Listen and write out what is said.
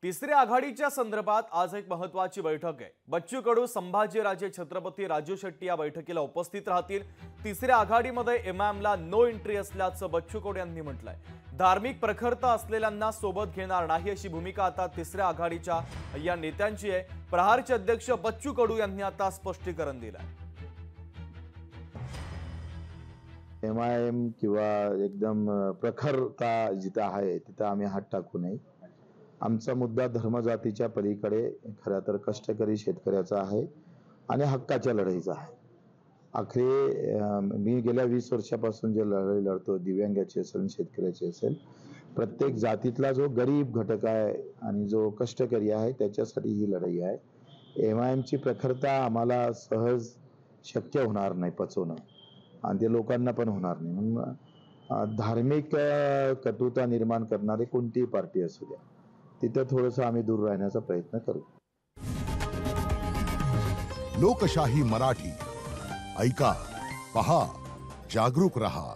तिसऱ्या आघाडीच्या संदर्भात आज एक महत्त्वाची बैठक आहे। बच्चू कडू, संभाजीराजे छत्रपती राजू शेट्टी या बैठकीला उपस्थित राहतील। तिसऱ्या आघाडीमध्ये एमआयएमला नो एंट्री असल्याचं बच्चू कडू यांनी म्हटलंय। धार्मिक प्रखरता असलेल्यांना सोबत घेणार नाही अशी भूमिका आता तिसऱ्या आघाडीच्या या नेत्यांची आहे। प्रहारचे अध्यक्ष बच्चू कडू यांनी आता स्पष्टीकरण दिलंय। एमआयएम किंवा एकदम प्रखरता जिथं आहे तिथं आम्ही हात टाकू नये। आमचा मुद्दा धर्मजातीच्या पलीकडे खरं तर कष्टकरी शेतकऱ्याचा आहे आणि हक्काच्या लढाईचा आहे। आखरी मी गेल्या 20 वर्षापासून जे लढाई लढतो, दिव्यांगाची असेल, शेतकऱ्याची असेल, प्रत्येक जातीतला जो गरीब घटक आहे आणि जो कष्टकरी आहे त्याच्यासाठी ही लढाई आहे। एमआयएमची प्रखरता आम्हाला सहज शक्य होणार नाही पचवणं आणि ते लोकांना पण होणार नाही। म्हणून धार्मिक कटुता निर्माण करणारी कोणतीही पार्टी असू द्या, तिथे थोडंसं आम्ही दूर राहण्याचा प्रयत्न करू। लोकशाही मराठी ऐका, पहा, जागरूक रहा।